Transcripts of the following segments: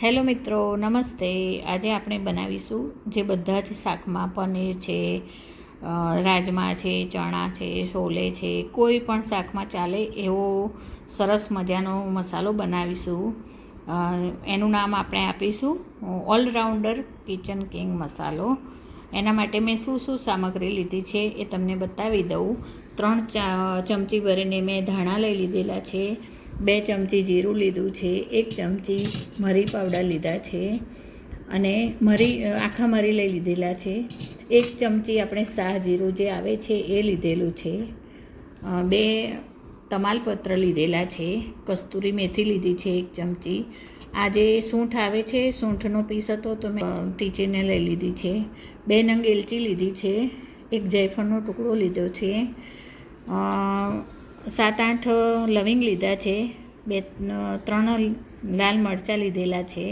Hello મિત્રો, નમસ્તે. આજે આપણે બનાવીશું જે બધા જ શાકમાં પનીર છે, રાજમા છે, ચણા છે, છોલે છે, કોઈ પણ શાકમાં ચાલે એવો સરસ મજાનો મસાલો બનાવીશું. એનું નામ આપણે આપીશું ઓલરાઉન્ડર કિચન કિંગ મસાલો. એના માટે મેં શું સામગ્રી લીધી છે એ તમને બતાવી દઉં. 3 ચમચી ભરીને મેં ધાણા લઈ લીધેલા છે, 2 ચમચી જીરું લીધું છે, 1 ચમચી મરી પાવડર લીધા છે અને આખા મરી લઈ લીધેલા છે, 1 ચમચી આપણે શાહ જીરું જે આવે છે એ લીધેલું છે, 2 તમાલપત્ર લીધેલા છે, કસ્તુરી મેથી લીધી છે 1 ચમચી. આ જે સૂંઠ આવે છે, સૂંઠનો પીસ હતો તો મેં ટીચીને લઈ લીધી છે, 2 નંગ એલચી લીધી છે, 1 જાયફળનો ટુકડો લીધો છે, 7-8 લવિંગ લીધા છે, 3 લાલ મરચાં લીધેલા છે,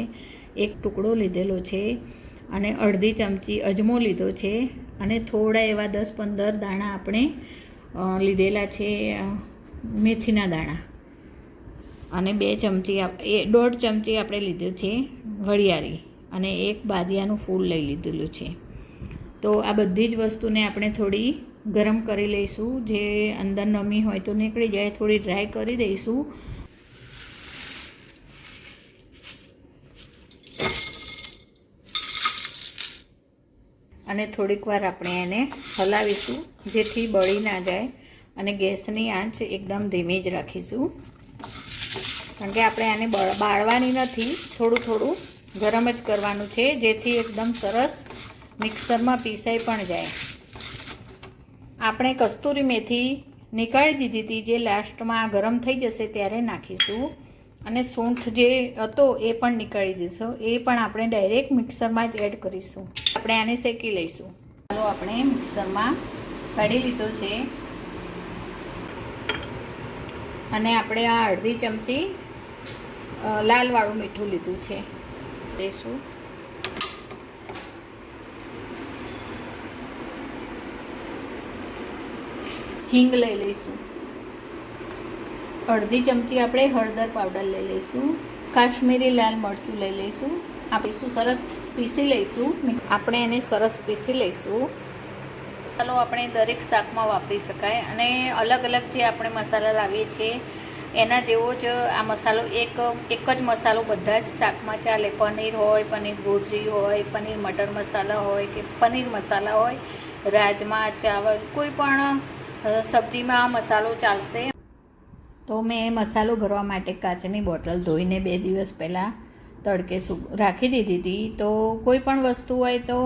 1 ટુકડો લીધેલો છે અને અડધી ચમચી અજમો લીધો છે અને થોડા એવા 10-15 દાણા આપણે લીધેલા છે મેથીના દાણા અને 1.5 ચમચી આપણે લીધું છે વરિયાળી અને 1 બાદિયાનું ફૂલ લઈ લીધેલું છે. તો આ બધી જ વસ્તુને આપણે થોડી ગરમ કરી લઈશું. જે અંદર નમી હોય તો નીકળી જાય, થોડી ડ્રાય કરી દઈશું. અને થોડીક વાર આપણે એને હલાવીશું જેથી બળી ના જાય અને ગેસની આંચ એકદમ ધીમી જ રાખીશું, કારણ કે આપણે આને બાળવાની નથી, થોડું ગરમ જ કરવાનું છે જેથી એકદમ સરસ મિક્સરમાં પીસાઈ પણ જાય. આપણે કસ્તુરી મેથી નીકાળી દીધી હતી, જે લાસ્ટમાં ગરમ થઈ જશે ત્યારે નાખીશું. અને સૂંઠ જે હતો એ પણ નીકાળી દઈશું, એ પણ આપણે ડાયરેક્ટ મિક્સરમાં જ એડ કરીશું. આપણે આને શેકી લઈશું. ચાલો આપણે મિક્સરમાં કાઢી લીધો છે અને આપણે આ અડધી ચમચી લાલવાળું મીઠું લીધું છે દઈશું. હિંગ લઈ લઈશું, અડધી ચમચી આપણે હળદર પાવડર લઈ લઈશું, કાશ્મીરી લાલ મરચું લઈ લઈશું. આપીશું સરસ પીસી લઈશું. આપણે એને સરસ પીસી લઈશું. ચાલો આપણે દરેક શાકમાં વાપરી શકાય અને અલગ જે આપણે મસાલા લાવીએ છીએ એના જેવો જ આ મસાલો એક જ મસાલો બધા જ શાકમાં ચાલે. પનીર હોય, પનીર ભુરજી હોય, પનીર મટર મસાલા હોય કે પનીર મસાલા હોય, રાજમા, ચાવલ, કોઈ પણ સબ્જીમાં આ મસાલો ચાલશે. તો મેં મસાલો ભરવા માટે કાચની બોટલ ધોઈને 2 દિવસ પહેલાં તડકે રાખી દીધી હતી. તો કોઈ પણ વસ્તુ હોય તો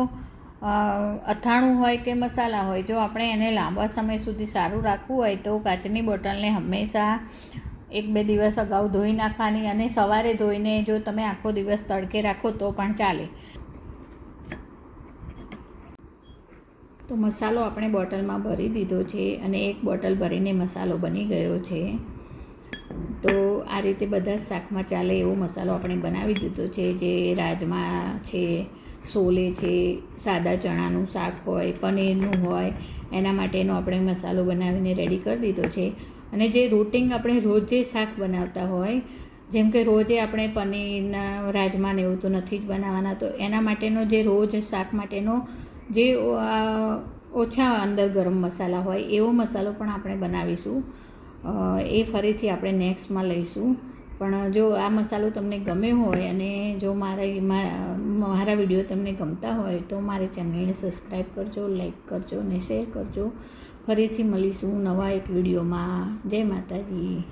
અથાણું હોય કે મસાલા હોય, જો આપણે એને લાંબા સમય સુધી સારું રાખવું હોય તો કાચની બોટલને હંમેશા 1-2 દિવસ અગાઉ ધોઈ નાખવાની અને સવારે ધોઈને જો તમે આખો દિવસ તડકે રાખો તો પણ ચાલે. તો મસાલો આપણે બોટલમાં ભરી દીધો છે અને 1 બોટલ ભરીને મસાલો બની ગયો છે. તો આ રીતે બધા શાકમાં ચાલે એવો મસાલો આપણે બનાવી દીધો છે. જે રાજમા છે, છોલે છે, સાદા ચણાનું શાક હોય, પનીરનું હોય, એના માટેનો આપણે મસાલો બનાવીને રેડી કરી દીધો છે. અને જે રૂટિન આપણે રોજ જે શાક બનાવતા હોય, જેમ કે રોજે આપણે પનીરના રાજમાને એવું તો નથી જ બનાવવાના, તો એના માટેનો જે રોજ શાક માટેનો જે ઓછા અંદર ગરમ મસાલા હોય એવો મસાલો પણ આપણે બનાવીશું. એ ફરીથી આપણે નેક્સ્ટમાં લઈશું. પણ જો આ મસાલો તમને ગમે હોય અને જો મારા વિડીયો તમને ગમતા હોય તો મારી ચેનલને સબસ્ક્રાઈબ કરજો, લાઈક કરજો અને શેર કરજો. ફરીથી મળીશું નવા એક વિડીયોમાં. જય માતાજી.